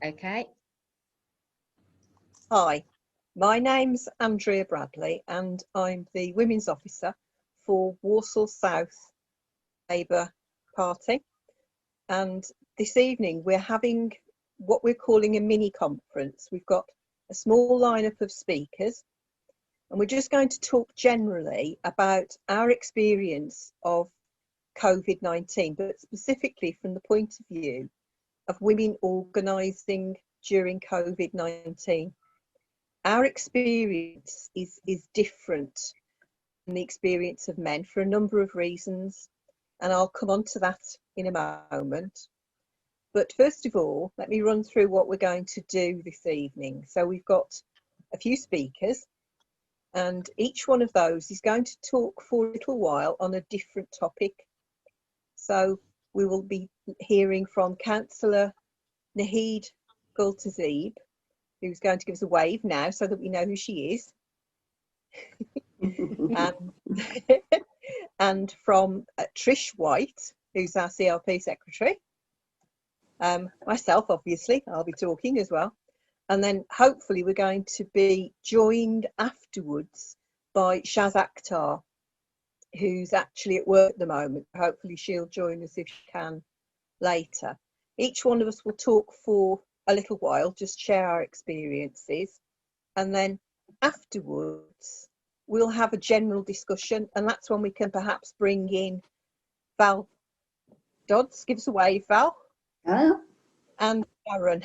Okay. Hi, my name's Andrea Bradley and I'm the Women's Officer for Walsall South Labour Party. And this evening we're having what we're calling a mini conference. We've got a small lineup of speakers and we're just going to talk generally about our experience of COVID-19, but specifically from the point of view of women organising during COVID-19. Our experience is different from the experience of men for a number of reasons, and I'll come on to that in a moment. But first of all, let me run through what we're going to do this evening. So we've got a few speakers, and each one of those is going to talk for a little while on a different topic. So we will be hearing from Councillor Naheed Gultazeb, who's going to give us a wave now so that we know who she is. And from Trish White, who's our CLP secretary. Myself, obviously, I'll be talking as well. And then hopefully we're going to be joined afterwards by Shaz Akhtar, who's actually at work at the moment. Hopefully she'll join us if she can later. Each one of us will talk for a little while, just share our experiences. And then afterwards, we'll have a general discussion, and that's when we can perhaps bring in Val Dodds. Give us a wave, Val. Hello. And Sharon.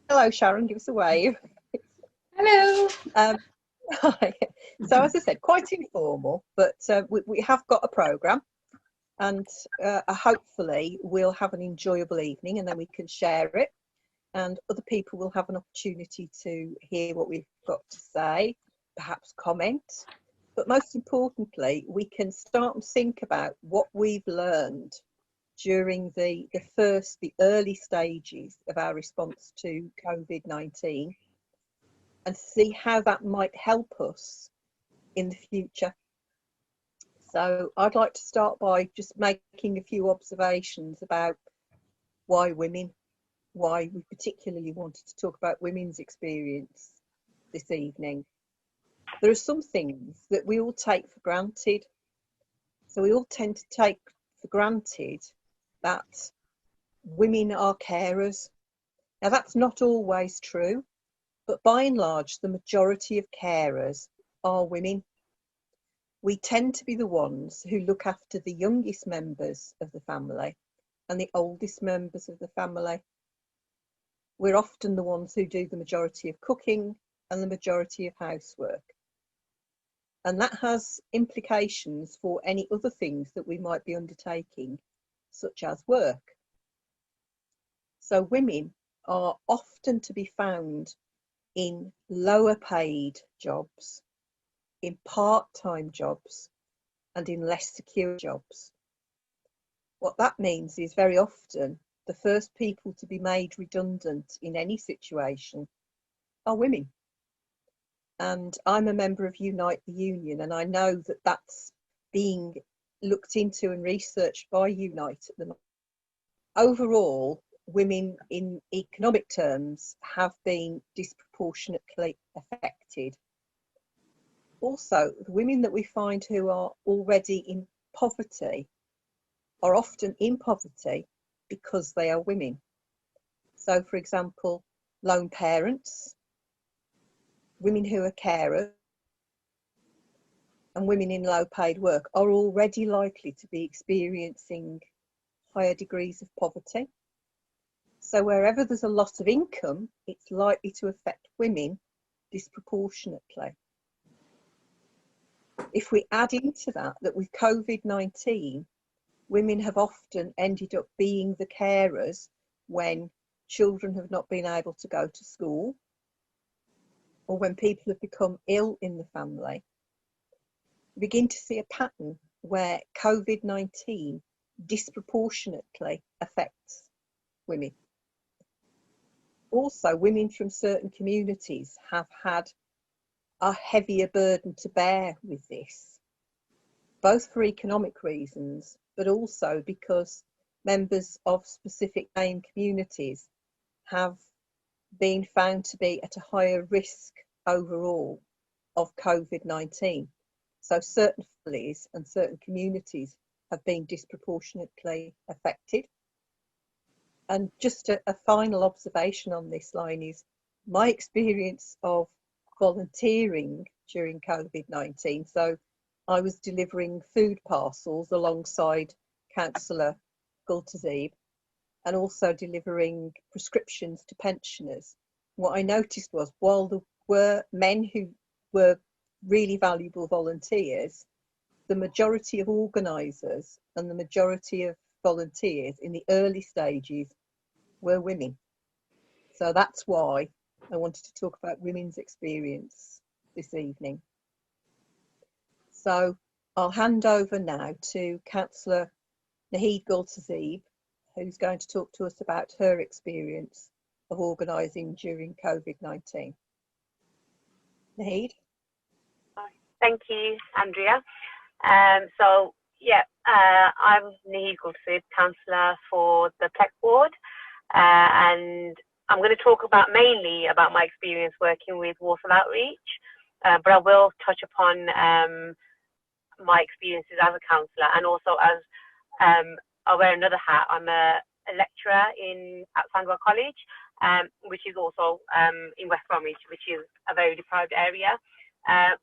Hello, Sharon, give us a wave. Hello. So as I said, quite informal, but we have got a programme, and hopefully we'll have an enjoyable evening and then we can share it, and other people will have an opportunity to hear what we've got to say, perhaps comment, but most importantly we can start and think about what we've learned during the early stages of our response to COVID-19 and see how that might help us in the future. So I'd like to start by just making a few observations about why women, why we particularly wanted to talk about women's experience this evening. There are some things that we all take for granted. So we all tend to take for granted that women are carers. Now that's not always true, but by and large, the majority of carers are women. We tend to be the ones who look after the youngest members of the family and the oldest members of the family. We're often the ones who do the majority of cooking and the majority of housework. And that has implications for any other things that we might be undertaking, such as work. So women are often to be found in lower paid jobs, in part-time jobs, and in less secure jobs. What that means is very often the first people to be made redundant in any situation are women. And I'm a member of Unite the Union, and I know that that's being looked into and researched by Unite at the moment. Overall, women in economic terms have been disproportionately affected. Also, the women that we find who are already in poverty are often in poverty because they are women. So, for example, lone parents, women who are carers, and women in low paid work are already likely to be experiencing higher degrees of poverty. So wherever there's a loss of income, it's likely to affect women disproportionately. If we add into that with COVID-19, women have often ended up being the carers when children have not been able to go to school, or when people have become ill in the family. We begin to see a pattern where COVID-19 disproportionately affects women. Also, women from certain communities have had a heavier burden to bear with this, both for economic reasons, but also because members of specific named communities have been found to be at a higher risk overall of COVID-19. So certain families and certain communities have been disproportionately affected. And just a final observation on this line is my experience of volunteering during COVID-19. So I was delivering food parcels alongside Councillor Gultazib and also delivering prescriptions to pensioners. What I noticed was while there were men who were really valuable volunteers, the majority of organisers and the majority of volunteers in the early stages were women. So that's why I wanted to talk about women's experience this evening. So I'll hand over now to Councillor Naheed Gultazib, who's going to talk to us about her experience of organising during COVID-19. Naheed? Thank you, Andrea. So, yeah, I'm Naheed Gultazib, councillor for the Pleck ward, and I'm going to talk mainly about my experience working with Walsall Outreach, but I will touch upon my experiences as a councillor, and also as I wear another hat. I'm a lecturer at Sandwell College, which is also in West Bromwich, which is a very deprived area.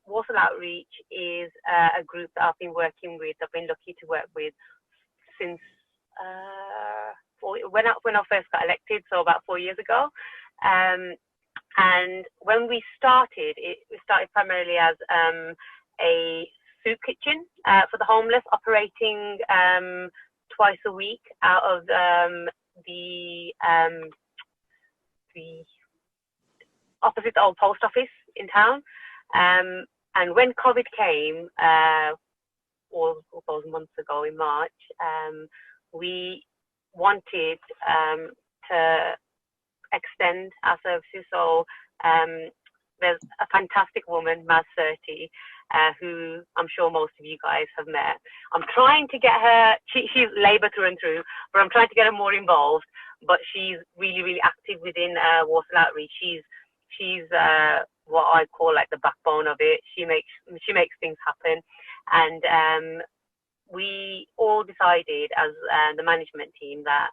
Walsall Outreach is a group that I've been working with. I've been lucky to work with since when I first got elected, so about 4 years ago. And when we started, we started primarily as a soup kitchen for the homeless, operating twice a week out of the opposite the old post office in town. And when COVID came, all those months ago in March, we wanted to extend our services. So there's a fantastic woman, Maz Surti, who I'm sure most of you guys have met. I'm trying to get her, she's Labour through and through, but I'm trying to get her more involved. But she's really, really active within Walsall Outreach. She's what I call like the backbone of it. She makes things happen. And we all decided as the management team that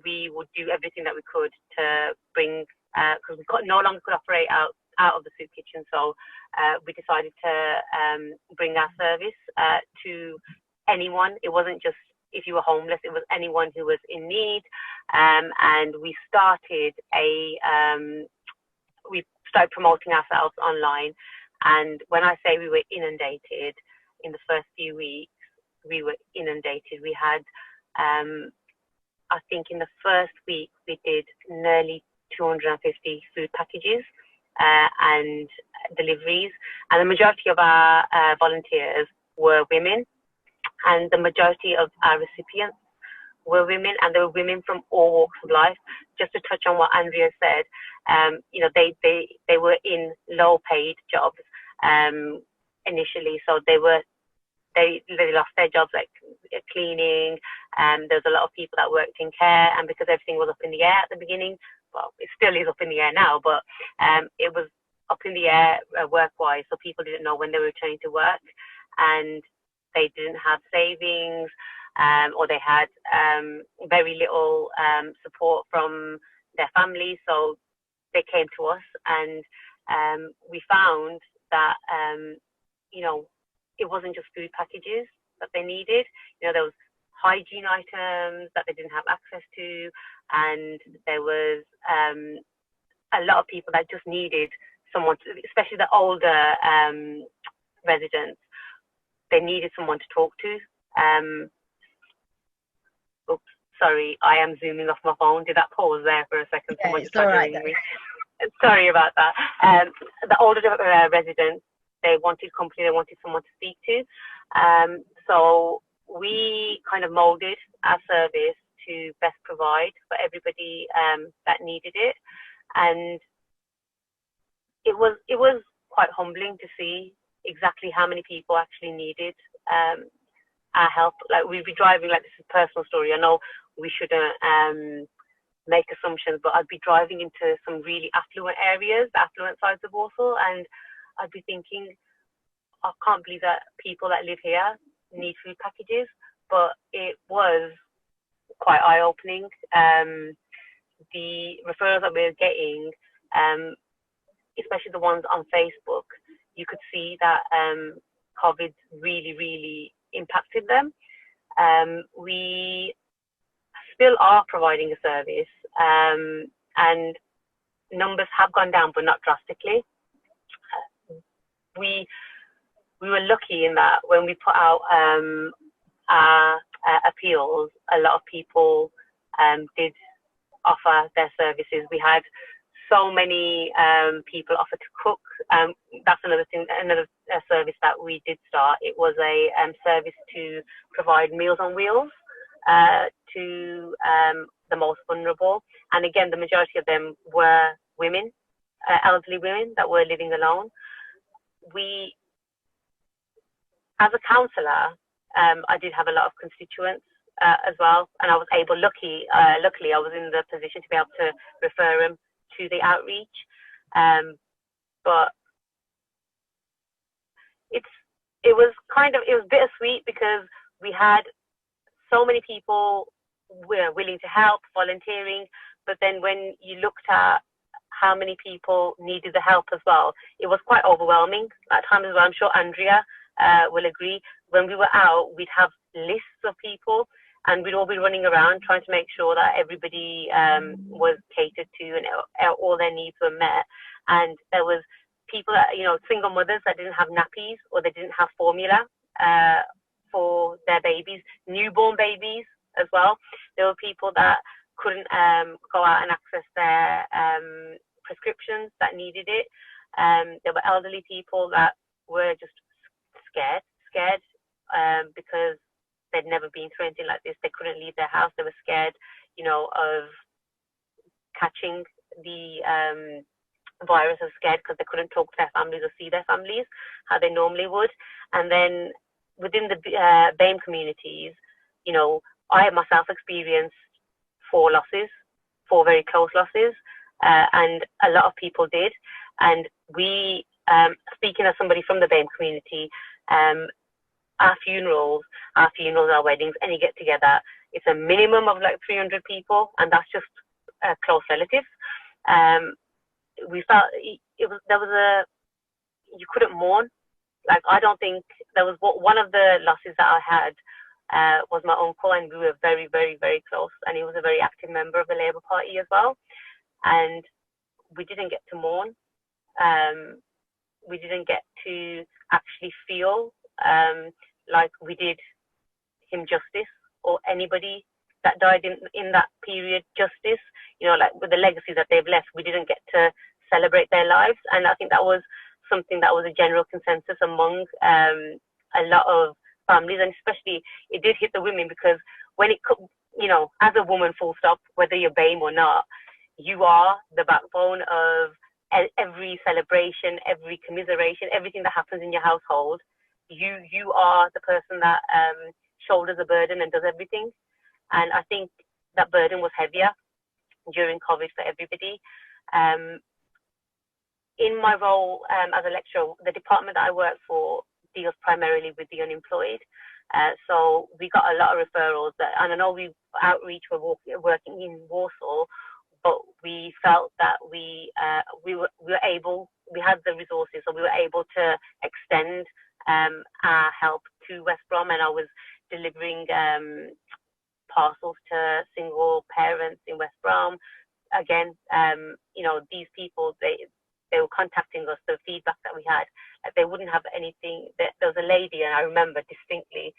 we would do everything that we could to bring, because we no longer could operate out of the soup kitchen. So we decided to bring our service to anyone. It wasn't just if you were homeless, it was anyone who was in need. And we started we started promoting ourselves online. And when I say we were inundated, in the first few weeks, we were inundated. We had, I think in the first week, we did nearly 250 food packages and deliveries. And the majority of our volunteers were women, and the majority of our recipients were women, and they were women from all walks of life. Just to touch on what Andrea said, they were in low-paid jobs initially, so they lost their jobs like cleaning. There's a lot of people that worked in care, and because everything was up in the air at the beginning, well, it still is up in the air now, but it was up in the air work-wise, so people didn't know when they were returning to work, and they didn't have savings, or they had very little support from their families. So they came to us, and we found that it wasn't just food packages that they needed. There was hygiene items that they didn't have access to, and there was a lot of people that just needed someone to, especially the older residents, they needed someone to talk to. Oops, sorry, I am zooming off my phone. Did that pause there for a second? Yeah, Someone it's just tried all to right ring me. Sorry about that. The older residents, they wanted company, they wanted someone to speak to. So we kind of molded our service to best provide for everybody that needed it. And it was quite humbling to see exactly how many people actually needed our help. Like, we'd be driving, like, this is a personal story. I know we shouldn't make assumptions, but I'd be driving into some really affluent areas, the affluent sides of Warsaw, and I'd be thinking, I can't believe that people that live here need food packages. But it was quite eye-opening. The referrals that we were getting, especially the ones on Facebook, you could see that COVID really, really impacted them. We still are providing a service, and numbers have gone down, but not drastically. We were lucky in that when we put out our appeals, a lot of people did offer their services. We had so many people offer to cook. That's another thing, another service that we did start. It was a service to provide Meals on Wheels to the most vulnerable. And again, the majority of them were women, elderly women that were living alone. We, as a counsellor, I did have a lot of constituents as well, and I was able, luckily I was in the position to be able to refer them to the outreach. But it was bittersweet, because we had so many people were willing to help, volunteering, but then when you looked at how many people needed the help as well, it was quite overwhelming at times as well. I'm sure Andrea will agree. When we were out, we'd have lists of people, and we'd all be running around trying to make sure that everybody was catered to and all their needs were met. And there was people that, single mothers that didn't have nappies, or they didn't have formula for their babies, newborn babies as well. There were people that couldn't go out and access their prescriptions that needed it. There were elderly people that were just scared because they'd never been through anything like this. They couldn't leave their house. They were scared, of catching the virus. They were scared because they couldn't talk to their families or see their families how they normally would. And then within the BAME communities, I have myself experienced 4 very close losses, and a lot of people did. And we, speaking as somebody from the BAME community, our funerals, our weddings, any get together, it's a minimum of like 300 people, and that's just close relatives. We felt you couldn't mourn. Like, I don't think there was one of the losses that I had was my uncle, and we were very, very, very close, and he was a very active member of the Labour Party as well. And we didn't get to mourn. We didn't get to actually feel like we did him justice, or anybody that died in that period justice. Like with the legacy that they've left, we didn't get to celebrate their lives. And I think that was something that was a general consensus among a lot of families, and especially it did hit the women, because when it, as a woman, full stop, whether you're BAME or not, you are the backbone of every celebration, every commiseration, everything that happens in your household. You are the person that shoulders the burden and does everything. And I think that burden was heavier during COVID for everybody. In my role as a lecturer, the department that I work for deals primarily with the unemployed. So we got a lot of referrals, and I know outreach were working in Warsaw, but we felt that we had the resources, so we were able to extend our help to West Brom, and I was delivering parcels to single parents in West Brom. Again, these people, they were contacting us, the feedback that we had, they wouldn't have anything. There was a lady, and I remember distinctly,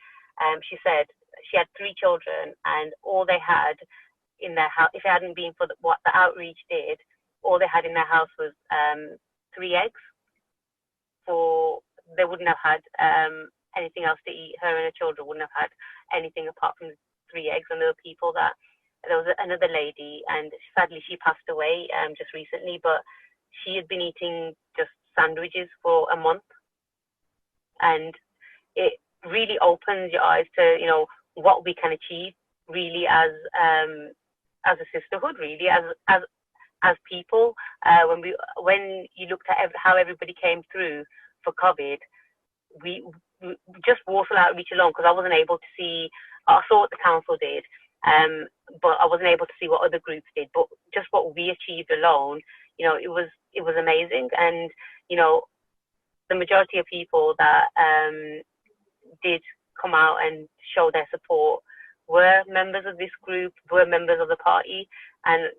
she said she had 3 children, and all they had in their house, if it hadn't been for what the outreach did, all they had in their house was 3 eggs. They wouldn't have had anything else to eat. Her and her children wouldn't have had anything apart from 3 eggs. And there was another lady, and sadly she passed away just recently, but she had been eating just sandwiches for a month. And it really opens your eyes to what we can achieve really as as a sisterhood, really, as people. When you looked at how everybody came through for COVID, we just Walsall Outreach alone, because I wasn't able to see. I saw what the council did, but I wasn't able to see what other groups did. But just what we achieved alone, it was amazing. And the majority of people that did come out and show their support were members of this group, were members of the party. And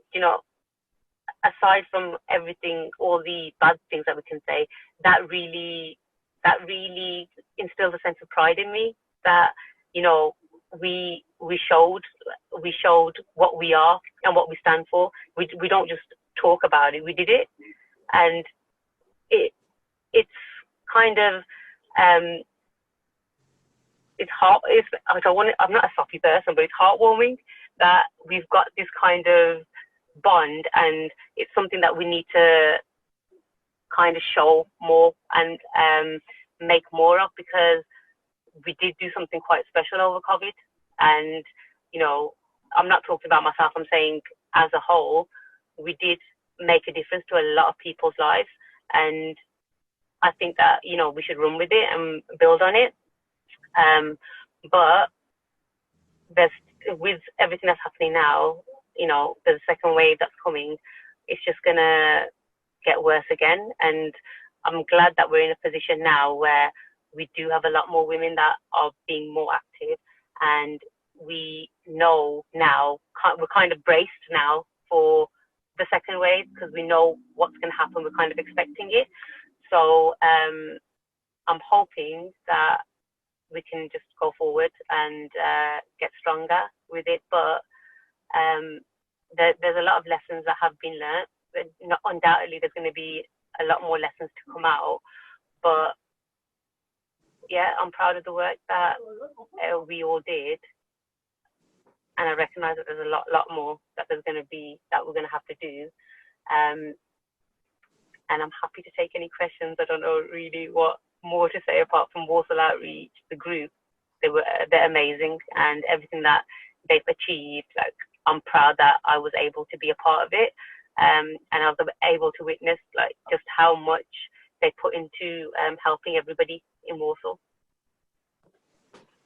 aside from everything, all the bad things that we can say, that really instills a sense of pride in me, that we showed what we are and what we stand for. We don't just talk about it, we did it. And it's kind of I'm not a soppy person, but it's heartwarming that we've got this kind of bond, and it's something that we need to kind of show more and make more of, because we did do something quite special over COVID. And I'm not talking about myself, I'm saying as a whole, we did make a difference to a lot of people's lives. And I think that we should run with it and build on it. But with everything that's happening now, there's a second wave that's coming. It's just gonna get worse again. And I'm glad that we're in a position now where we do have a lot more women that are being more active, and we know now, we're kind of braced now for the second wave, because we know what's going to happen. We're kind of expecting it. So I'm hoping that we can just go forward and get stronger with it. But there's a lot of lessons that have been learnt. Undoubtedly, there's going to be a lot more lessons to come out. But yeah, I'm proud of the work that we all did. And I recognise that there's a lot more that we're going to have to do. And I'm happy to take any questions. I don't know really what more to say apart from Walsall Outreach, the group. They're amazing, and everything that they've achieved. Like, I'm proud that I was able to be a part of it, and I was able to witness just how much they put into helping everybody in Walsall.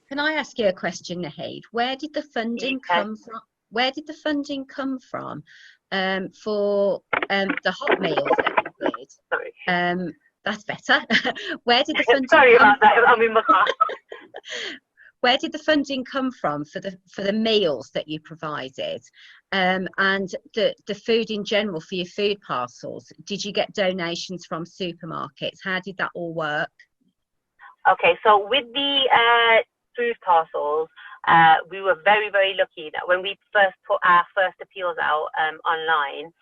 Can I ask you a question, Naheed? Where did the funding come from? Where did the funding come from for the hot meals that you did? Sorry. That's better. Where did the funding Sorry come about that. from? I'm in my car. Where did the funding come from for the meals that you provided, and the food in general for your food parcels? Did you get donations from supermarkets? How did that all work? Okay, so with the food parcels, we were very, very lucky that when we first put our first appeals out online,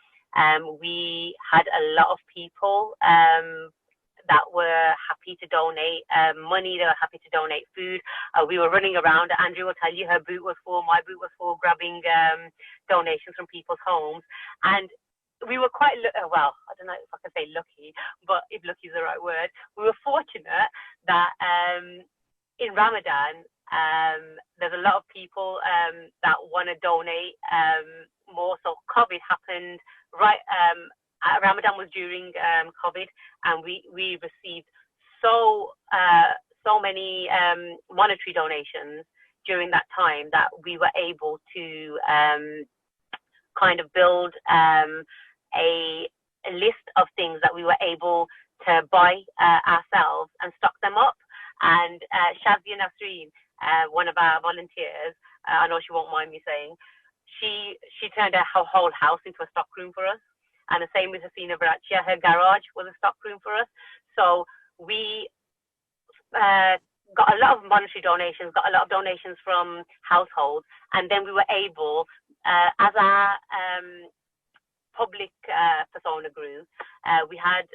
we had a lot of people that were happy to donate money. They were happy to donate food. We were running around. Andrew will tell you her boot was full, my boot was full, grabbing donations from people's homes. And we were quite, well, I don't know if I can say lucky, but if lucky is the right word, we were fortunate that in Ramadan, there's a lot of people that want to donate more. So COVID happened right, Ramadan was during COVID, and we received so many monetary donations during that time that we were able to kind of build a list of things that we were able to buy ourselves and stock them up. And Shazia Nasreen, one of our volunteers, I know she won't mind me saying, she turned her whole house into a stock room for us. And the same with Hasina Barachia, her garage was a stock room for us. So we got a lot of monetary donations, got a lot of donations from households, and then we were able, as our public persona grew, we had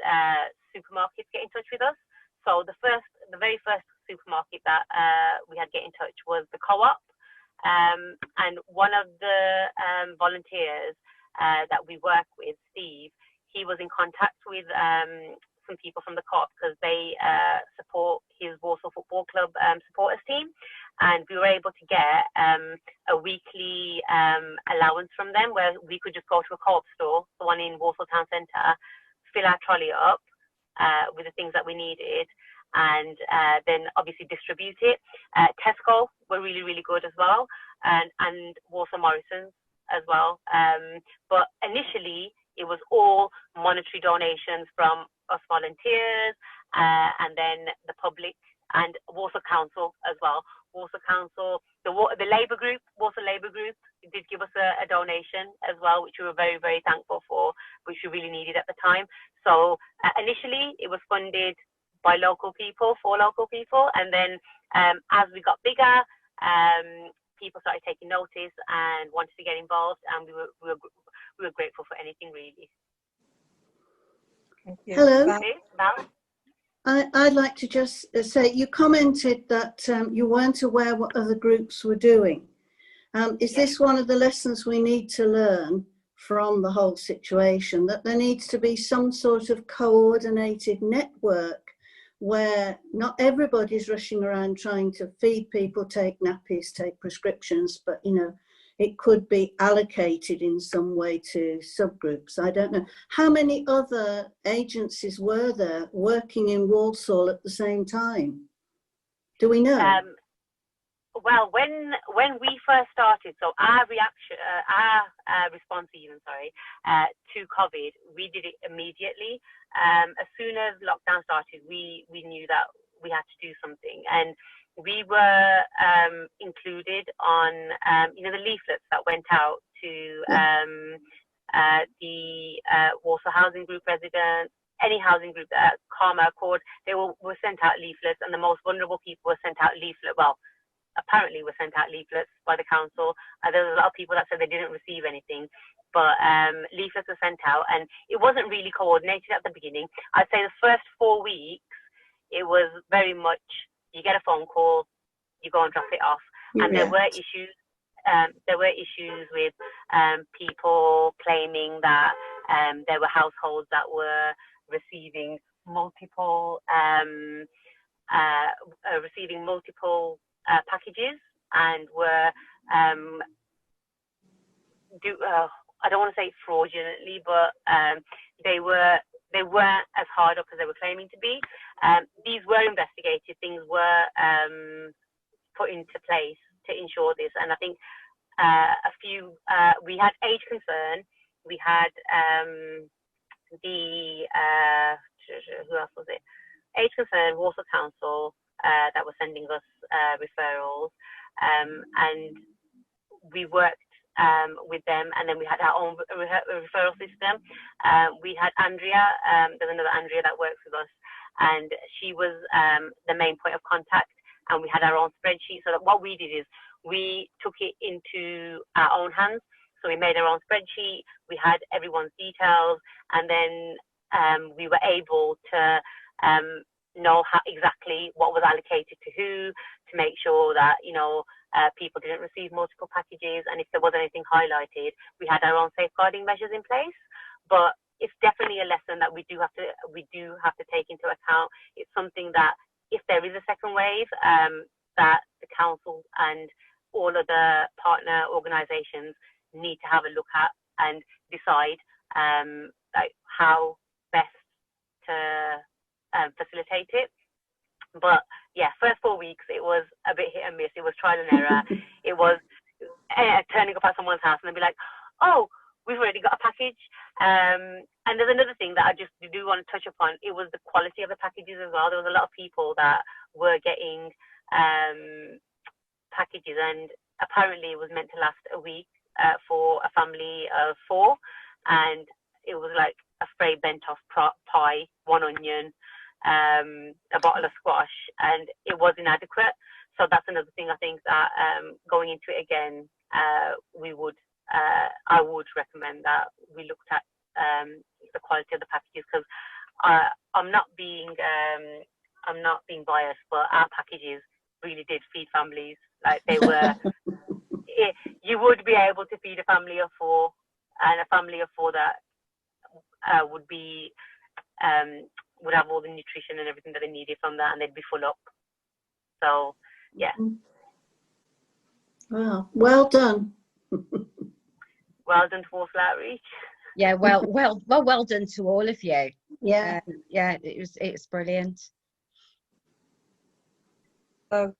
supermarkets get in touch with us. So the very first supermarket that we had get in touch was the Co-op, and one of the volunteers that we work with, Steve, he was in contact with some people from the co-op because they support his Walsall Football Club supporters team, and we were able to get a weekly allowance from them where we could just go to a co-op store, the one in Walsall Town Centre, fill our trolley up with the things that we needed, and then obviously distribute it. Tesco were really, really good as well, and Walsall Morrison's as well. But initially, it was all monetary donations from us volunteers, and then the public and Walsall Council as well. Walsall Council, the Labour Group, Walsall Labour Group, did give us a donation as well, which we were very, very thankful for, which we really needed at the time. So initially, it was funded by local people, for local people, and then as we got bigger, people started taking notice and wanted to get involved, and we were grateful for anything really. Thank you. Hello. Val? I'd like to just say, you commented that you weren't aware what other groups were doing. Is this one of the lessons we need to learn from the whole situation, that there needs to be some sort of coordinated network where not everybody's rushing around trying to feed people, take nappies, take prescriptions, but, you know, it could be allocated in some way to subgroups. I don't know. How many other agencies were there working in Walsall at the same time? Do we know? Well, when we first started, so our reaction, our response even, to COVID, we did it immediately. As soon as lockdown started, we knew that we had to do something, and we were included on, the leaflets that went out to the Walsall Housing Group residents, any housing group, Karma Accord, they were sent out leaflets, and the most vulnerable people were sent out leaflets. Well, apparently were sent out leaflets by the council. There was a lot of people that said they didn't receive anything, but leaflets were sent out, and it wasn't really coordinated at the beginning. I'd say the first 4 weeks, it was very much, you get a phone call, you go and drop it off. And there were issues. There were issues with people claiming that there were households that were receiving multiple packages, and were I don't want to say fraudulently, but they weren't as hard up as they were claiming to be. These were investigated. Things were put into place to ensure this, and I think we had age concern. We had who else was it? Age concern, Walsall Council, that were sending us referrals, and we worked with them, and then we had our own referral system. We had Andrea, there's another Andrea that works with us, and she was the main point of contact, and we had our own spreadsheet. So that what we did is we took it into our own hands. So we made our own spreadsheet, we had everyone's details, and then we were able to know exactly what was allocated to who, to make sure that, people didn't receive multiple packages, and if there was anything highlighted, we had our own safeguarding measures in place. But it's definitely a lesson that we do have to take into account. It's something that if there is a second wave, that the council and all of the partner organisations need to have a look at and decide how best to facilitate it. But yeah, first 4 weeks it was a bit hit and miss. It was trial and error. It was turning up at someone's house and they'd be like, "Oh, we've already got a package." And there's another thing that I just do want to touch upon. It was the quality of the packages as well. There was a lot of people that were getting packages, and apparently it was meant to last a week for a family of 4, and it was like a spray bent off pie, 1 onion, a bottle of squash, and it was inadequate. So that's another thing I think that going into it again, I would recommend that we looked at the quality of the packages, because I'm not being biased, but our packages really did feed families. Like they were, you would be able to feed a family of 4, and a family of 4 that would be would have all the nutrition and everything that they needed from that, and they'd be full up. So yeah. Wow, well done. Well done to Walsall Outreach. Yeah, well done to all of you. Yeah. Yeah, it's brilliant. So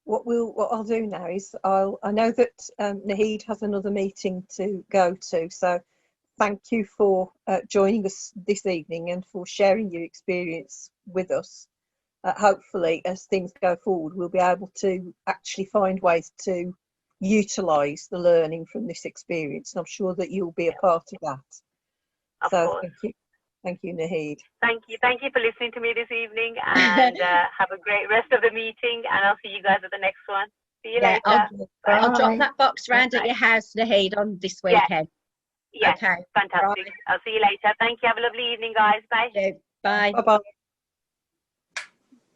what I'll do now is I know that Naheed has another meeting to go to, so thank you for joining us this evening and for sharing your experience with us. Hopefully, as things go forward, we'll be able to actually find ways to utilise the learning from this experience, and I'm sure that you'll be a part of that. Of So course. thank you, Naheed. Thank you for listening to me this evening, and have a great rest of the meeting, and I'll see you guys at the next one. See you later. I'll drop Bye. that box round at your house, Naheed, on this weekend. Yes, Okay. fantastic. Bye. I'll see you later. Thank you. Have a lovely evening, guys. Bye. Bye. Bye-bye.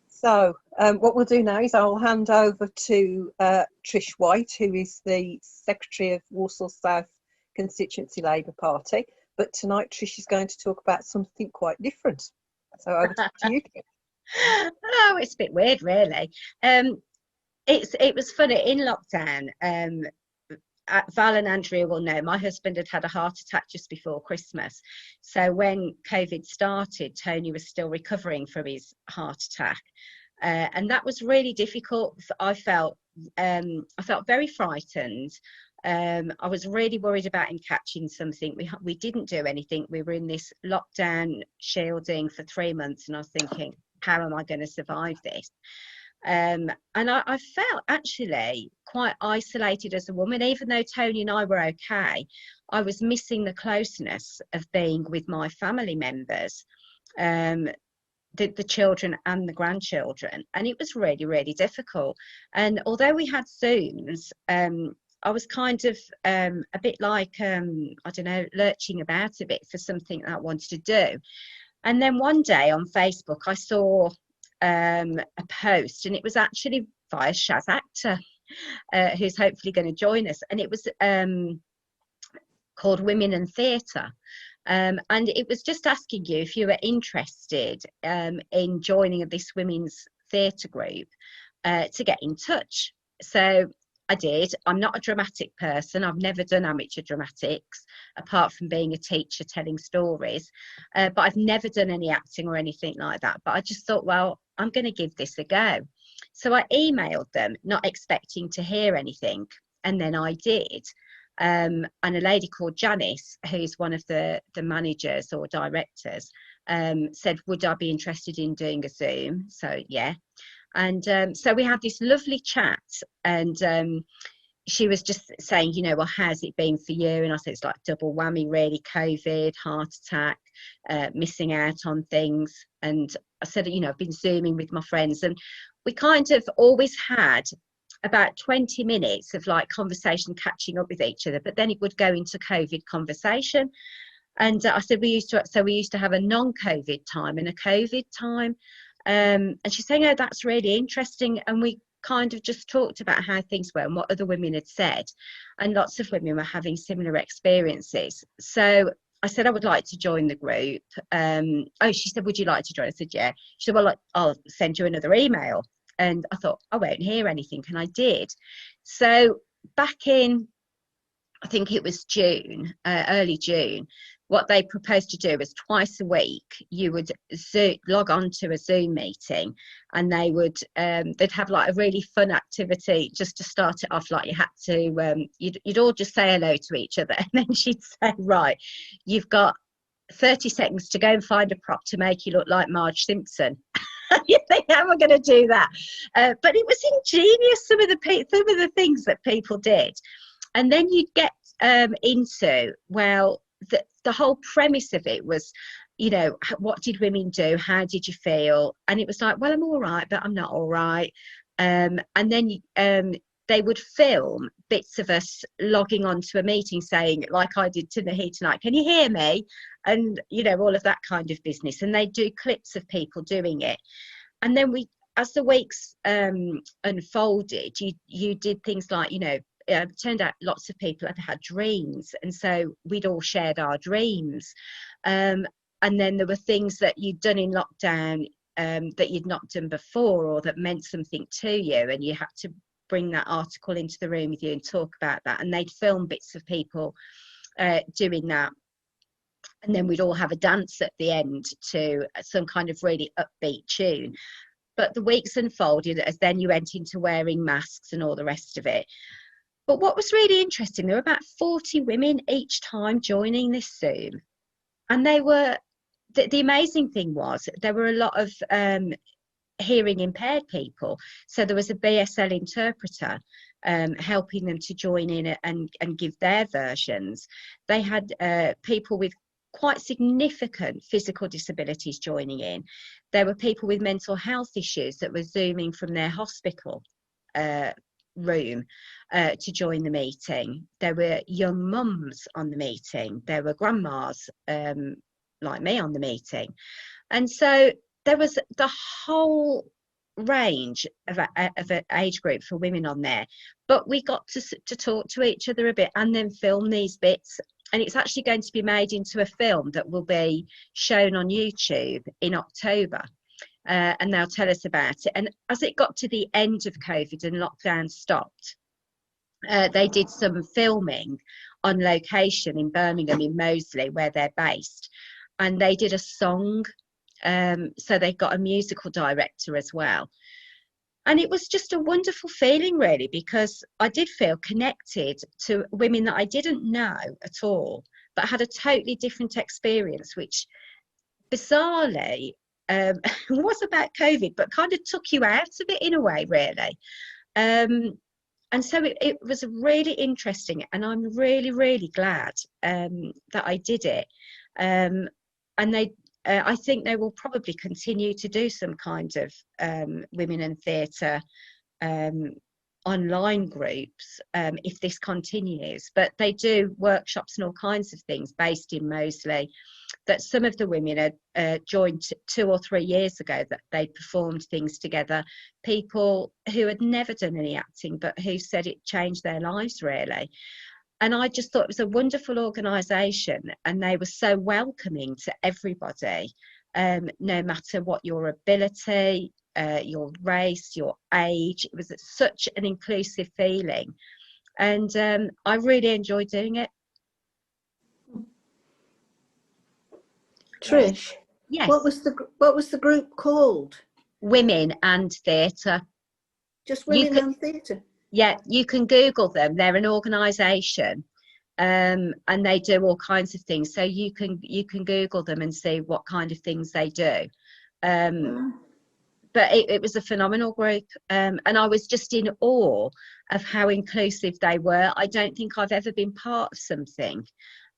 So what we'll do now is I'll hand over to Trish White, who is the Secretary of Walsall South Constituency Labour Party. But tonight Trish is going to talk about something quite different. So over to you. Oh, it's a bit weird, really. It was funny in lockdown. Val and Andrea will know my husband had a heart attack just before Christmas. So when COVID started, Tony was still recovering from his heart attack. And that was really difficult. I felt very frightened. I was really worried about him catching something. We didn't do anything. We were in this lockdown shielding for 3 months, and I was thinking, how am I going to survive this? And I felt actually quite isolated as a woman, even though Tony and I were okay. I was missing the closeness of being with my family members, the children and the grandchildren, and it was really, really difficult. And although we had Zooms, I was kind of a bit like, I don't know, lurching about a bit for something that I wanted to do. And then one day on Facebook, I saw a post, and it was actually via Shaz Akhtar, who's hopefully going to join us, and it was called Women and Theatre, and it was just asking you if you were interested in joining this women's theatre group to get in touch. So I did. I'm not a dramatic person. I've never done amateur dramatics apart from being a teacher telling stories, but I've never done any acting or anything like that. But I just thought, well, I'm going to give this a go. So I emailed them, not expecting to hear anything, and then I did. And a lady called Janice, who's one of the managers or directors, said, would I be interested in doing a Zoom? So yeah. And so we had this lovely chat, and she was just saying, you know, well, how's it been for you? And I said, it's like double whammy, really. COVID, heart attack, missing out on things. And I said, you know, I've been Zooming with my friends, and we kind of always had about 20 minutes of like conversation, catching up with each other, but then it would go into COVID conversation. And I said, we used to have a non-COVID time and a COVID time. And she's saying, oh, that's really interesting. And we kind of just talked about how things were and what other women had said. And lots of women were having similar experiences. So I said, I would like to join the group. She said, would you like to join? I said, yeah. She said, well, I'll send you another email. And I thought, I won't hear anything. And I did. So back in, I think it was June, early June, what they proposed to do was twice a week you would log on to a Zoom meeting, and they would they'd have like a really fun activity just to start it off. Like you had to you'd all just say hello to each other, and then she'd say, right, you've got 30 seconds to go and find a prop to make you look like Marge Simpson. You think, how am I going to do that? But it was ingenious, some of the things that people did. And then you'd get into, well, the whole premise of it was, you know, what did women do? How did you feel? And it was like, well, I'm all right, but I'm not all right. And then they would film bits of us logging onto a meeting saying, like I did to Naheed tonight, can you hear me? And, you know, all of that kind of business. And they do clips of people doing it. And then as the weeks unfolded, you did things like, you know, it turned out lots of people had dreams, and so we'd all shared our dreams, and and then there were things that you'd done in lockdown that you'd not done before, or that meant something to you, and you had to bring that article into the room with you and talk about that. And they'd film bits of people doing that, and then we'd all have a dance at the end to some kind of really upbeat tune. But the weeks unfolded as then you went into wearing masks and all the rest of it. But what was really interesting, there were about 40 women each time joining this Zoom, and they were the amazing thing was there were a lot of hearing impaired people, so there was a BSL interpreter helping them to join in and give their versions. They had people with quite significant physical disabilities joining in. There were people with mental health issues that were zooming from their hospital room to join the meeting. There were young mums on the meeting. There were grandmas like me on the meeting. And so there was the whole range of an age group for women on there. But we got to talk to each other a bit and then film these bits. And it's actually going to be made into a film that will be shown on YouTube in October. And they'll tell us about it. And as it got to the end of COVID and lockdown stopped, they did some filming on location in Birmingham, in Moseley, where they're based. And they did a song. So they got a musical director as well. And it was just a wonderful feeling, really, because I did feel connected to women that I didn't know at all, but had a totally different experience, which bizarrely was about COVID, but kind of took you out of it in a way, really. And so it was really interesting, and I'm really, really glad that I did it. And I think they will probably continue to do some kind of women in theatre online groups if this continues. But they do workshops and all kinds of things based in Moseley that some of the women had joined 2 or 3 years ago, that they performed things together. People who had never done any acting, but who said it changed their lives, really. And I just thought it was a wonderful organisation, and they were so welcoming to everybody, no matter what your ability, your race, your age. It was such an inclusive feeling, and I really enjoyed doing it. Trish, yes. What was the group called? Women and Theatre. Just Women and Theatre. Yeah, you can Google them. They're an organisation, and they do all kinds of things. So you can Google them and see what kind of things they do. But it was a phenomenal group, and I was just in awe of how inclusive they were. I don't think I've ever been part of something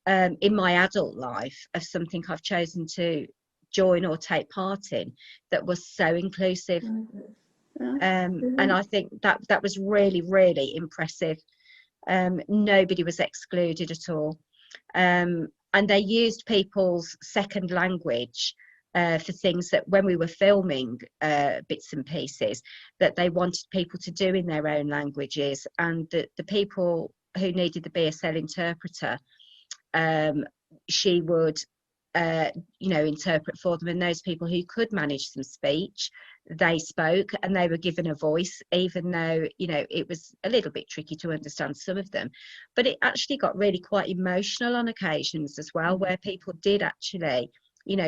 in my adult life, of something I've chosen to join or take part in, that was so inclusive. And I think that was really, really impressive. Nobody was excluded at all. And they used people's second language for things that, when we were filming bits and pieces, that they wanted people to do in their own languages. And the people who needed the BSL interpreter, she would interpret for them. And those people who could manage some speech, they spoke, and they were given a voice, even though it was a little bit tricky to understand some of them. But it actually got really quite emotional on occasions as well, where people did actually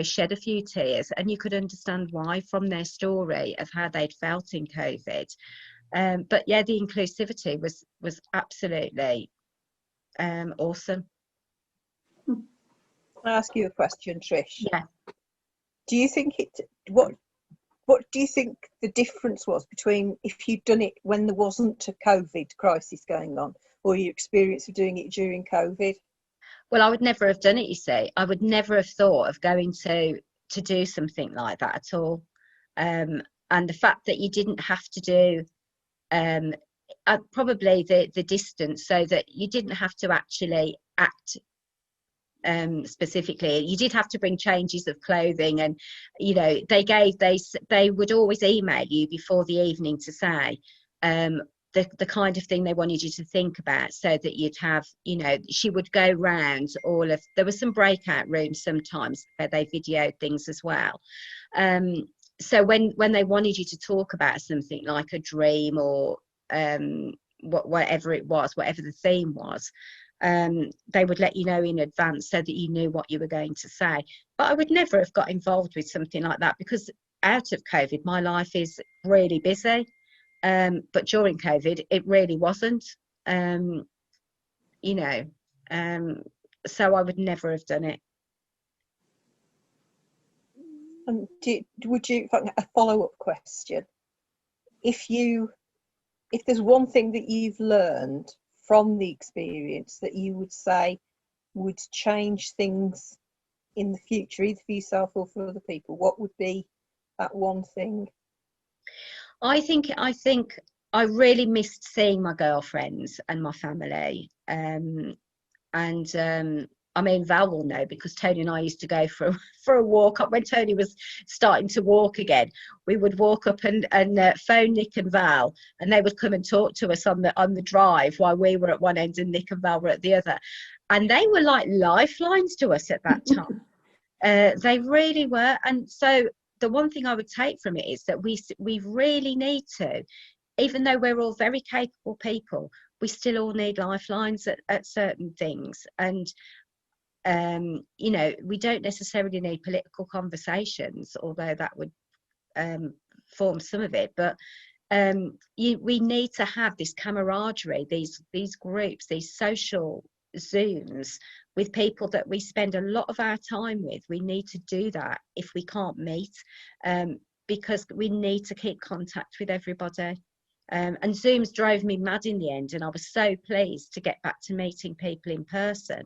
shed a few tears, and you could understand why from their story of how they'd felt in COVID. But yeah, the inclusivity was absolutely awesome. I'll ask you a question, Trish. Yeah. Do you think what do you think the difference was between if you'd done it when there wasn't a COVID crisis going on, or your experience of doing it during COVID? Well, I would never have done it, you see. I would never have thought of going to do something like that at all. And the fact that you didn't have to do probably the distance, so that you didn't have to actually act specifically. You did have to bring changes of clothing, and they would always email you before the evening to say the kind of thing they wanted you to think about, so that you'd have, you know, she would go round all of, there were some breakout rooms sometimes where they videoed things as well. So when they wanted you to talk about something like a dream or whatever it was, whatever the theme was, they would let you know in advance so that you knew what you were going to say. But I would never have got involved with something like that, because out of COVID, my life is really busy. But during COVID, it really wasn't, you know, so I would never have done it. And would you, a follow-up question, if there's one thing that you've learned from the experience that you would say would change things in the future, either for yourself or for other people, what would be that one thing? I think I really missed seeing my girlfriends and my family. I mean, Val will know, because Tony and I used to go for a walk up when Tony was starting to walk again. We would walk up and phone Nick and Val, and they would come and talk to us on the drive while we were at one end and Nick and Val were at the other. And they were like lifelines to us at that time. They really were. And so the one thing I would take from it is that we really need to, even though we're all very capable people, we still all need lifelines at certain things. And you know, we don't necessarily need political conversations, although that would form some of it, but we need to have this camaraderie, these groups, these social Zooms with people that we spend a lot of our time with. We need to do that if we can't meet, because we need to keep contact with everybody. And Zooms drove me mad in the end, and I was so pleased to get back to meeting people in person.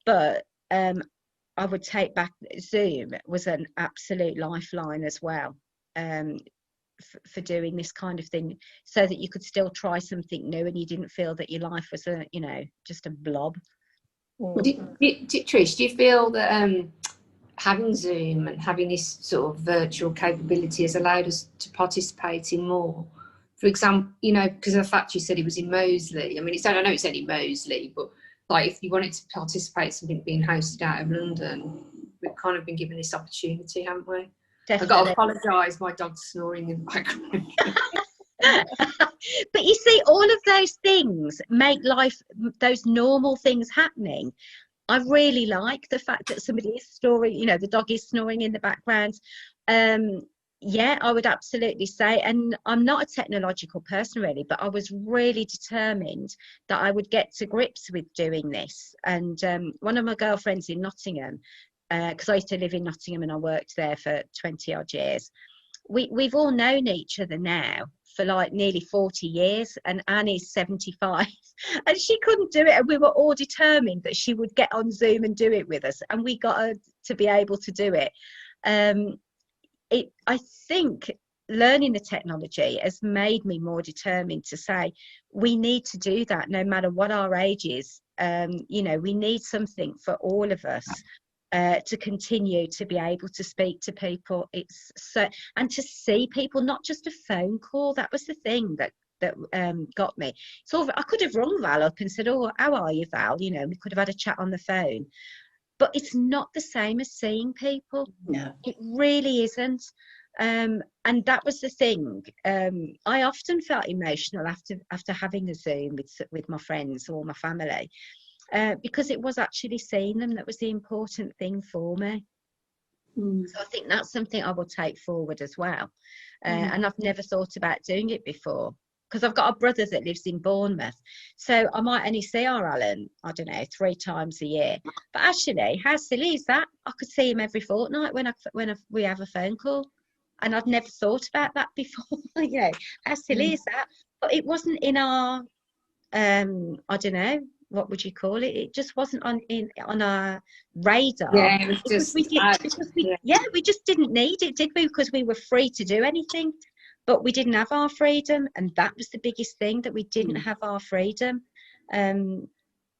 But I would take back Zoom was an absolute lifeline as well, for doing this kind of thing, so that you could still try something new and you didn't feel that your life was just a blob. Trish, do you feel that having Zoom and having this sort of virtual capability has allowed us to participate in more? For example, you know, because of the fact you said it was in Moseley. I mean, I know it's only Moseley, but like if you wanted to participate in something being hosted out of London, we've kind of been given this opportunity, haven't we? Definitely. I've got to apologise, my dog's snoring in the background. But you see, all of those things make life, those normal things happening. I really like the fact that somebody is snoring, you know, the dog is snoring in the background. Yeah, I would absolutely say, and I'm not a technological person really, but I was really determined that I would get to grips with doing this. And one of my girlfriends in Nottingham, because I used to live in Nottingham and I worked there for 20 odd years, we've all known each other now for like nearly 40 years, and Annie's 75 and she couldn't do it, and we were all determined that she would get on Zoom and do it with us, and we got her to be able to do it. I think learning the technology has made me more determined to say we need to do that no matter what our age is. You know, we need something for all of us to continue to be able to speak to people. It's so, and to see people, not just a phone call. That was the thing that got me. So I could have rung Val up and said, "Oh, how are you, Val?" You know, we could have had a chat on the phone. But it's not the same as seeing people. No, it really isn't. And that was the thing. I often felt emotional after having a Zoom with my friends or my family, because it was actually seeing them that was the important thing for me. So I think that's something I will take forward as well. And I've never thought about doing it before, because I've got a brother that lives in Bournemouth, so I might only see our Alan, I don't know, 3 times a year. But actually, how silly is that? I could see him every fortnight when we have a phone call, and I'd never thought about that before. You know, how silly is that? But it wasn't in our, I don't know, what would you call it? It just wasn't on our radar. Yeah, it was just we just didn't need it, did we? Because we were free to do anything. But we didn't have our freedom, and that was the biggest thing, that we didn't have our freedom, and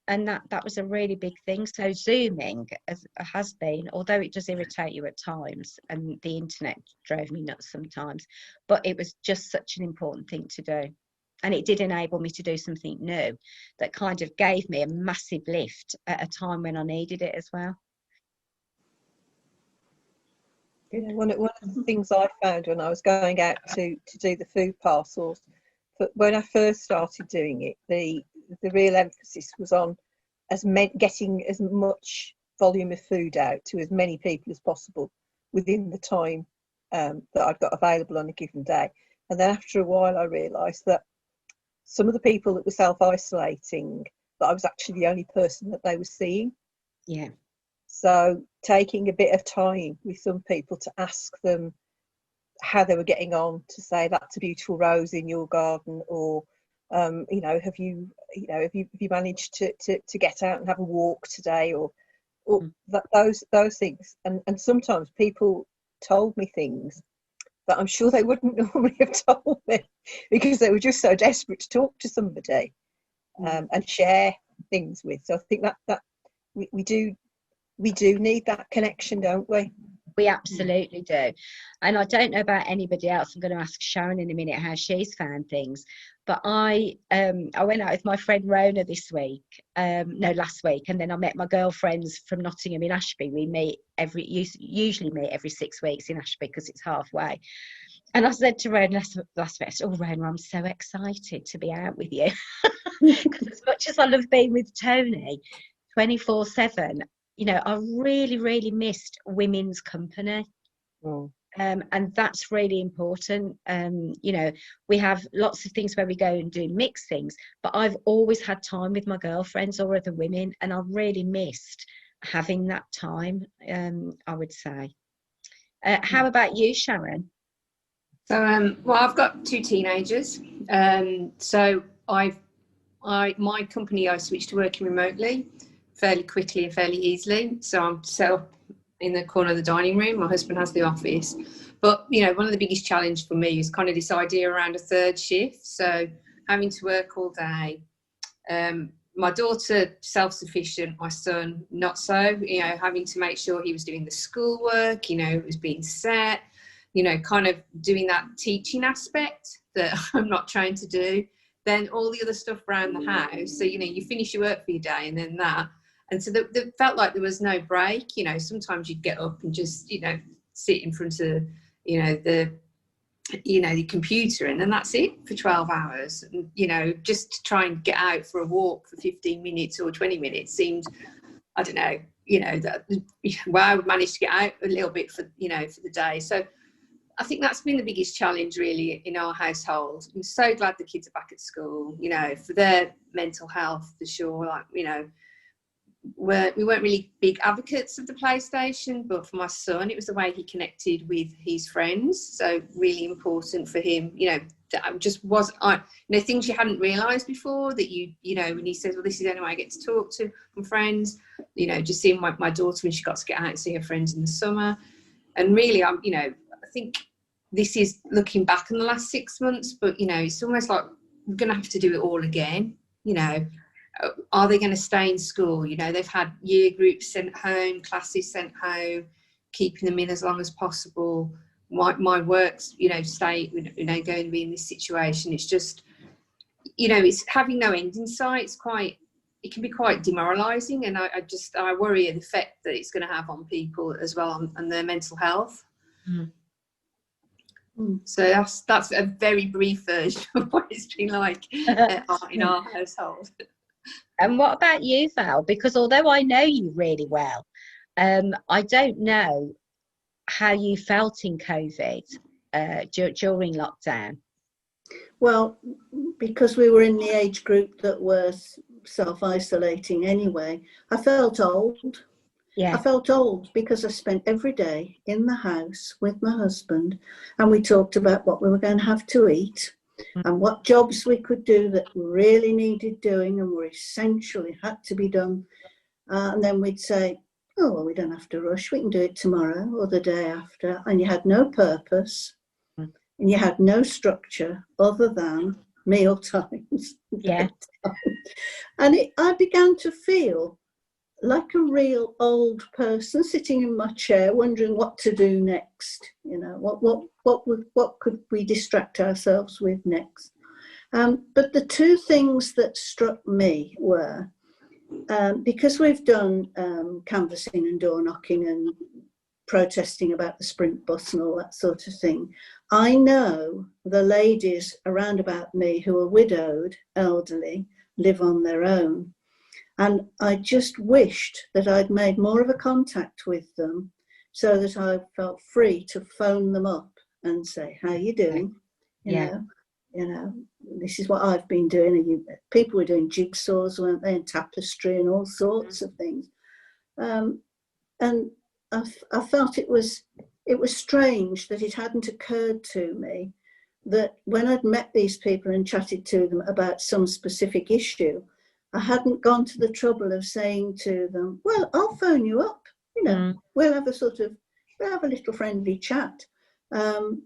that was a really big thing. So Zooming has been, although it does irritate you at times, and the internet drove me nuts sometimes, but it was just such an important thing to do. And it did enable me to do something new that kind of gave me a massive lift at a time when I needed it as well. Yeah, one of the things I found when I was going out to do the food parcels, but when I first started doing it, the real emphasis was on getting as much volume of food out to as many people as possible within the time that I'd got available on a given day. And then after a while, I realised that some of the people that were self-isolating, that I was actually the only person that they were seeing. Yeah. So taking a bit of time with some people to ask them how they were getting on, to say that's a beautiful rose in your garden, or have you managed to get out and have a walk today, or those things. And sometimes people told me things that I'm sure they wouldn't normally have told me, because they were just so desperate to talk to somebody and share things with. So I think that we do need that connection, don't we? We absolutely do. And I don't know about anybody else. I'm going to ask Sharon in a minute how she's found things. But I went out with my friend Rona last week, and then I met my girlfriends from Nottingham in Ashby. We usually meet every 6 weeks in Ashby because it's halfway. And I said to Rona last week, "Oh, Rona, I'm so excited to be out with you." Because as much as I love being with Tony 24/7, I really, really missed women's company. And that's really important. We have lots of things where we go and do mixed things, but I've always had time with my girlfriends or other women, and I really missed having that time, I would say. How about you, Sharon? So, I've got 2 teenagers. So my company, I switched to working remotely fairly quickly and fairly easily. So I'm set up in the corner of the dining room. My husband has the office. But, one of the biggest challenges for me is kind of this idea around a 3rd shift. So having to work all day. My daughter, self-sufficient, my son, not so, having to make sure he was doing the schoolwork, it was being set, kind of doing that teaching aspect that I'm not trying to do. Then all the other stuff around the house. So, you finish your work for your day and then that. And so it felt like there was no break. Sometimes you'd get up and just, sit in front of, the computer, and then that's it for 12 hours. And, just to try and get out for a walk for 15 minutes or 20 minutes seemed, I don't know, I would manage to get out a little bit for the day. So I think that's been the biggest challenge really in our household. I'm so glad the kids are back at school, for their mental health for sure. We weren't really big advocates of the PlayStation, but for my son, it was the way he connected with his friends. So really important for him, that just was, things you hadn't realised before that when he says, well, this is the only way I get to talk to my friends, just seeing my daughter when she got to get out and see her friends in the summer. And really, I think this is looking back on the last 6 months, but, it's almost like we're going to have to do it all again, Are they going to stay in school? They've had year groups sent home, classes sent home, keeping them in as long as possible. My work's, stay, going to be in this situation. It's just, it's having no end in sight. It can be quite demoralising, and I worry the effect that it's going to have on people as well, and their mental health. So that's a very brief version of what it's been like in our household. And what about you, Val? Because although I know you really well, I don't know how you felt in COVID during lockdown. Well, because we were in the age group that were self-isolating anyway, I felt old. Yeah. I felt old because I spent every day in the house with my husband, and we talked about what we were going to have to eat and what jobs we could do that really needed doing and were essentially had to be done. And then we'd say, oh, well, we don't have to rush. We can do it tomorrow or the day after. And you had no purpose and you had no structure other than meal times. Yeah. And I began to feel like a real old person sitting in my chair wondering what to do next. What could we distract ourselves with next? But the two things that struck me were, because we've done canvassing and door knocking and protesting about the Sprint bus and all that sort of thing, I know the ladies around about me who are widowed, elderly, live on their own. And I just wished that I'd made more of a contact with them so that I felt free to phone them up and say, how are you doing? You know, this is what I've been doing. People were doing jigsaws, weren't they, and tapestry and all sorts of things. And I felt it was strange that it hadn't occurred to me that when I'd met these people and chatted to them about some specific issue, I hadn't gone to the trouble of saying to them, well, I'll phone you up, you know, we'll have a little friendly chat. And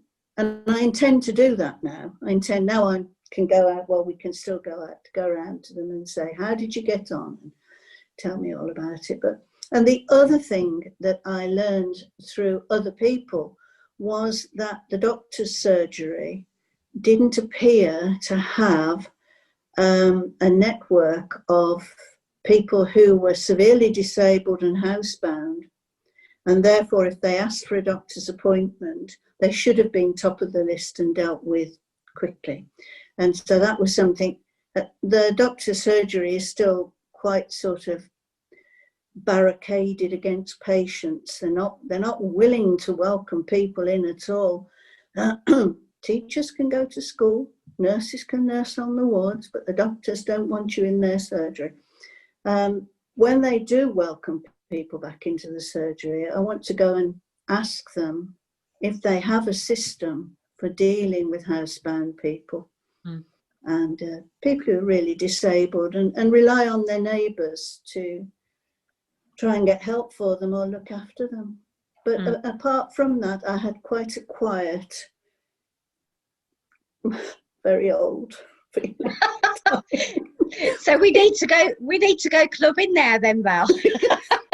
I intend to do that now. I can go out, well, we can still go around to them and say, how did you get on? And tell me all about it. And the other thing that I learned through other people was that the doctor's surgery didn't appear to have a network of people who were severely disabled and housebound. And therefore, if they asked for a doctor's appointment, they should have been top of the list and dealt with quickly. And so that was something that the doctor's surgery is still quite sort of barricaded against patients. They're not willing to welcome people in at all. Teachers can go to school, nurses can nurse on the wards, but the doctors don't want you in their surgery. When they do welcome people back into the surgery, I want to go and ask them if they have a system for dealing with housebound people and people who are really disabled and rely on their neighbours to try and get help for them or look after them. But apart from that, I had quite a quiet, very old feeling. So we need to go clubbing now then, Val.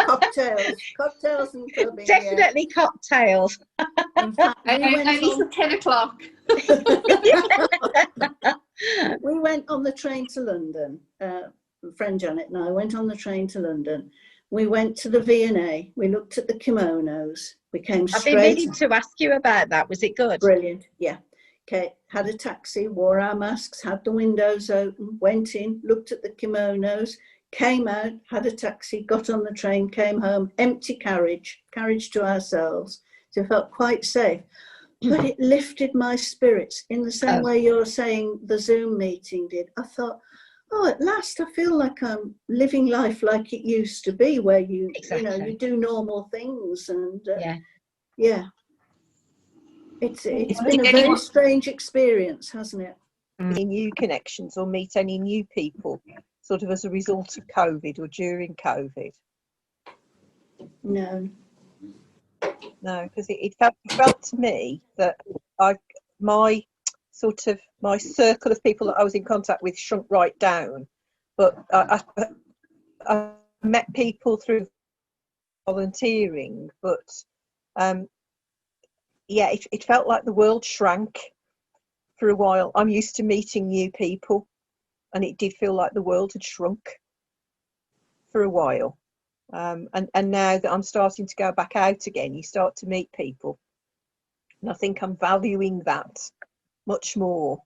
cocktails and clubbing. Definitely cocktails. In fact, only for 10 o'clock. We went on the train to London. Friend Janet and I went on the train to London. We went to the V&A. We looked at the kimonos. We came straight. I've been meaning to ask you about that. Was it good? Brilliant. Yeah. Okay. Had a taxi, wore our masks, had the windows open, went in, looked at the kimonos, came out, had a taxi, got on the train, came home, empty carriage to ourselves. So I felt quite safe. But it lifted my spirits in the same way you're saying the Zoom meeting did. I thought, oh, at last I feel like I'm living life like it used to be, where you do normal things. And it's been a very strange experience, hasn't it? Any new connections or meet any new people sort of as a result of COVID or during COVID? No, because it felt to me that my circle of people that I was in contact with shrunk right down. But I met people through volunteering, but it felt like the world shrank for a while. I'm used to meeting new people, and it did feel like the world had shrunk for a while. And now that I'm starting to go back out again, you start to meet people. And I think I'm valuing that much more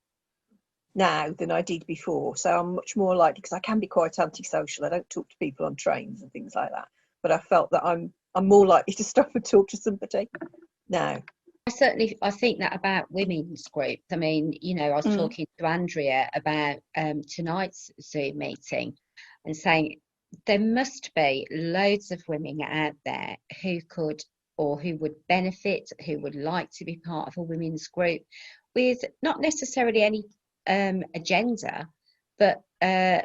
now than I did before. So I'm much more likely, because I can be quite antisocial. I don't talk to people on trains and things like that. But I felt that I'm more likely to stop and talk to somebody now. I think that about women's groups. I mean, I was talking to Andrea about tonight's Zoom meeting and saying there must be loads of women out there who could, or who would benefit, who would like to be part of a women's group with not necessarily any agenda, but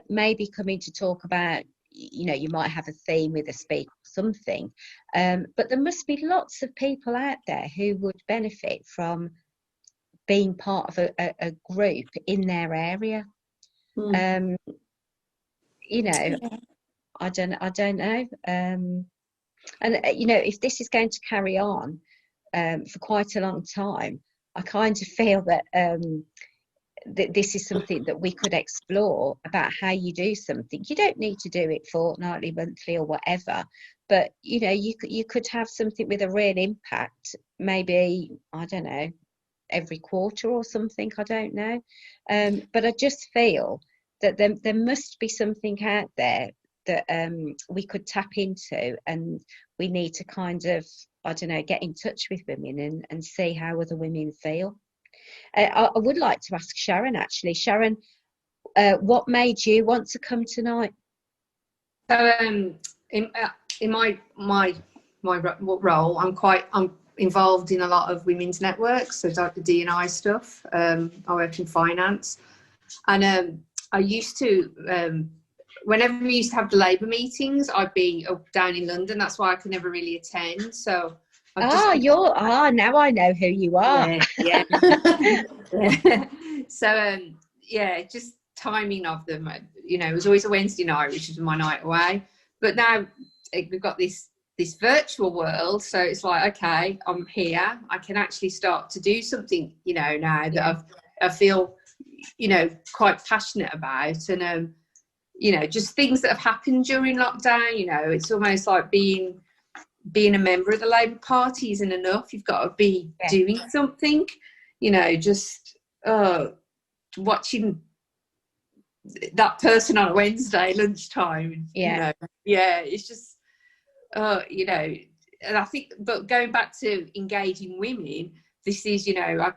maybe coming to talk about, you might have a theme with a speaker or something, but there must be lots of people out there who would benefit from being part of a group in their area. I don't know. And if this is going to carry on for quite a long time, I kind of feel that this is something that we could explore about how you do something. You don't need to do it fortnightly, monthly, or whatever, but you know, you could have something with a real impact, maybe, I don't know, every quarter or something, I don't know. But I just feel that there must be something out there that we could tap into, and we need to kind of, I don't know, get in touch with women and see how other women feel. I would like to ask Sharon, actually. Sharon, what made you want to come tonight? So in my role, I'm involved in a lot of women's networks, so like the D&I stuff. I work in finance, and I used to, whenever we used to have the Labour meetings, I'd be down in London. That's why I could never really attend. So now I know who you are. Yeah. So yeah, just timing of them. You know, it was always a Wednesday night, which was my night away. But now we've got this virtual world, so it's like, okay, I'm here. I can actually start to do something. You know, now that I feel, you know, quite passionate about, and you know, just things that have happened during lockdown. You know, it's almost like being a member of the Labour Party isn't enough. You've got to be doing something. You know, just watching that person on a Wednesday lunchtime. You know, it's just you know, and I think, but going back to engaging women, this is, you know, I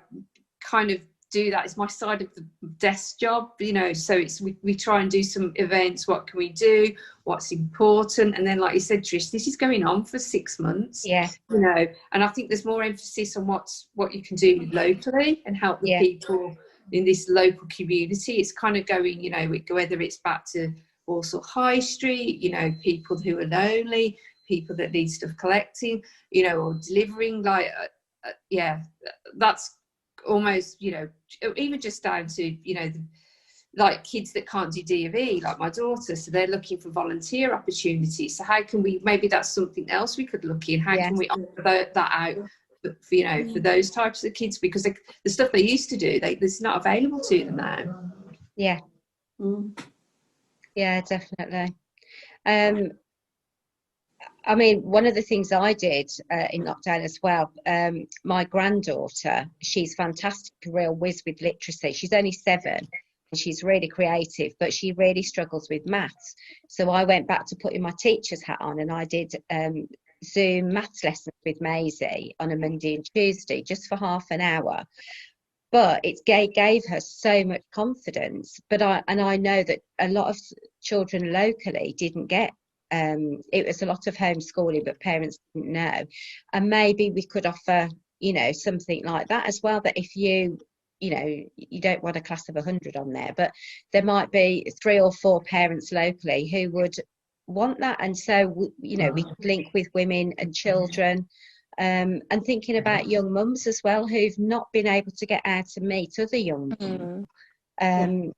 kind of do that. It's my side of the desk job, you know, so it's we try and do some events. What can we do? What's important? And then, like you said, Trish, this is going on for 6 months. Yeah. You know, and I think there's more emphasis on what you can do locally and help the people in this local community. It's kind of going, you know, whether it's back to Walsall High Street, you know, people who are lonely, people that need stuff collecting, you know, or delivering, like, that's almost, you know, even just down to, you know, like kids that can't do D&V, like my daughter, so they're looking for volunteer opportunities. So how can we, maybe that's something else we could look in, how can we offer that out for, you know, for those types of kids, because the stuff they used to do, it's not available to them now. Yeah, definitely. I mean, one of the things I did in lockdown as well, my granddaughter, she's fantastic, a real whiz with literacy. She's only 7 and she's really creative, but she really struggles with maths. So I went back to putting my teacher's hat on, and I did Zoom maths lessons with Maisie on a Monday and Tuesday, just for half an hour. But it gave her so much confidence. But I know that a lot of children locally didn't get. It was a lot of homeschooling, but parents didn't know. And maybe we could offer, you know, something like that as well, that if you know, you don't want a class of 100 on there, but there might be 3 or 4 parents locally who would want that. And so, you know, we could link with women and children, and thinking about young mums as well, who've not been able to get out and meet other young mums,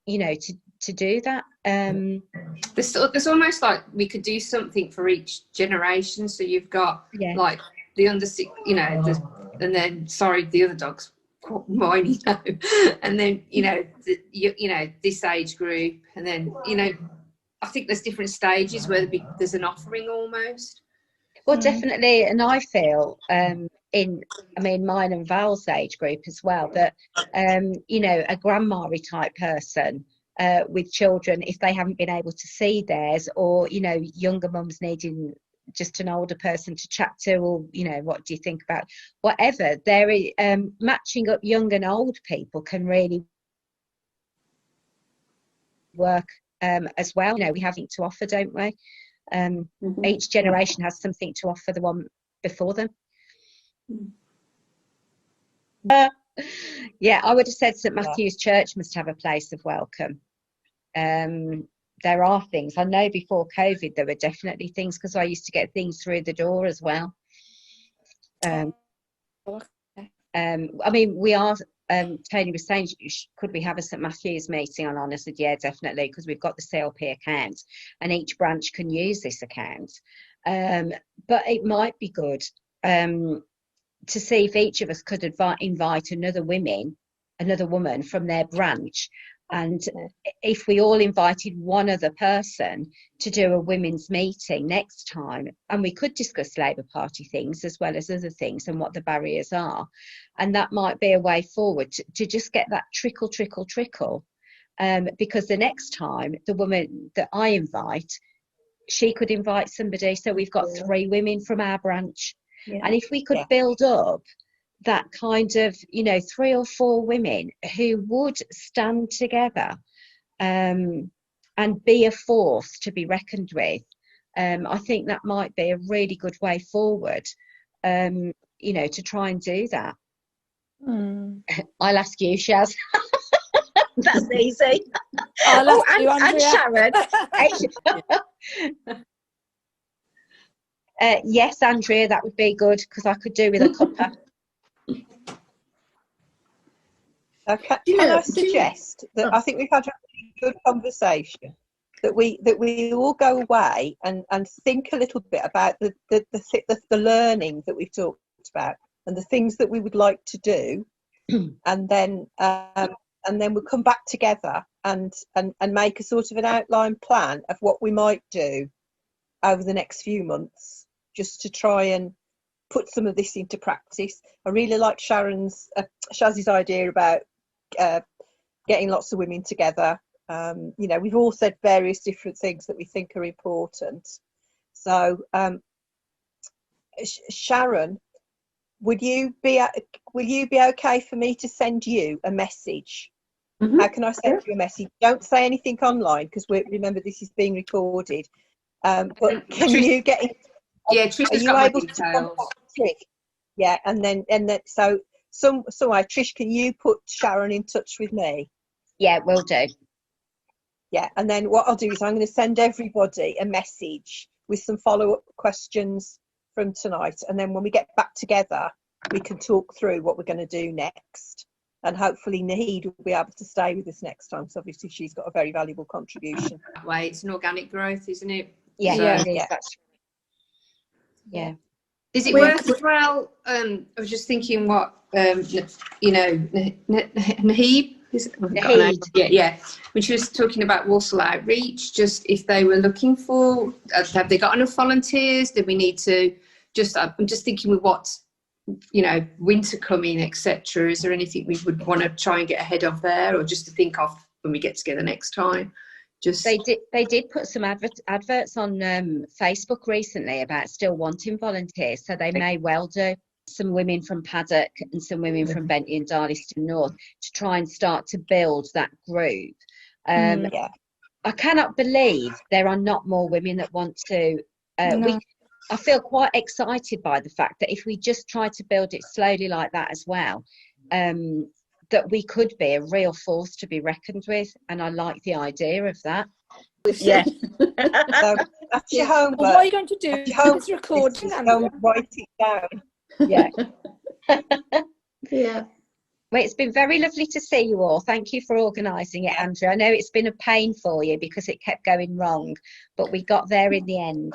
you know, to do that. There's almost like we could do something for each generation. So you've got like the under 6, you know, and then, sorry, the other dog's whiny now. And then, you know, you know, this age group, and then, you know, I think there's different stages where there's an offering almost. Well, definitely, and I feel mine and Val's age group as well, that you know, a grandma-y type person with children, if they haven't been able to see theirs, or, you know, younger mums needing just an older person to chat to, or, you know, what do you think about whatever, there is matching up young and old people can really work as well. You know, we have something to offer, don't we? Each generation has something to offer the one before them. Yeah, I would have said St Matthew's Church must have a place of welcome. There are things, I know before COVID there were definitely things, because I used to get things through the door as well. I mean, we are, Tony was saying, could we have a St Matthew's meeting on? I said, yeah, definitely, because we've got the CLP account and each branch can use this account. But it might be good to see if each of us could invite another women another woman from their branch. And if we all invited one other person to do a women's meeting next time, and we could discuss Labour Party things as well as other things and what the barriers are, and that might be a way forward to just get that trickle. Because the next time, the woman that I invite, she could invite somebody. So we've got 3 women from our branch. Yeah. And if we could build up that kind of, 3 or 4 women who would stand together and be a force to be reckoned with, I think that might be a really good way forward, to try and do that. I'll ask you, Shaz. That's easy. I'll ask you, and Andrea. Sharon. Yes, Andrea, that would be good, because I could do with a cuppa. Can I suggest that I think we've had a really good conversation, that we all go away and think a little bit about the learning that we've talked about and the things that we would like to do, and then we'll come back together and make a sort of an outline plan of what we might do over the next few months, just to try and put some of this into practice. I really like Shaz's idea about getting lots of women together. We've all said various different things that we think are important. So, Sharon, will you be okay for me to send you a message? Mm-hmm. How can I send you a message? Don't say anything online, because remember this is being recorded. But can you get in? Yeah, Trish, are you able to contact Trish? Yeah, and then so way, Trish, can you put Sharon in touch with me? Yeah, will do. Yeah, and then what I'll do is I'm going to send everybody a message with some follow-up questions from tonight, and then when we get back together, we can talk through what we're going to do next. And hopefully Naheed will be able to stay with us next time, so obviously she's got a very valuable contribution. That way, it's an organic growth, isn't it? Yeah, So, it is. That's yeah. Is it worthwhile? I was just thinking what Naheed. Naheed. Yeah. When she was talking about Walsall Outreach, just if they were looking for, have they got enough volunteers? Do we need to just? I'm just thinking with what, winter coming, etc. Is there anything we would want to try and get ahead of there, or just to think of when we get together next time? Just they did put some adverts on Facebook recently about still wanting volunteers, so they may well do. Some women from Paddock and some women from Bentley and Darlington North to try and start to build that group. I cannot believe there are not more women that want to. I feel quite excited by the fact that if we just try to build it slowly like that as well, that we could be a real force to be reckoned with, and I like the idea of that. Yeah. That's your homework. Well, what are you going to do? It's recording. Write it down. Yeah. Yeah. Well, it's been very lovely to see you all. Thank you for organising it, Andrew. I know it's been a pain for you because it kept going wrong, but we got there in the end.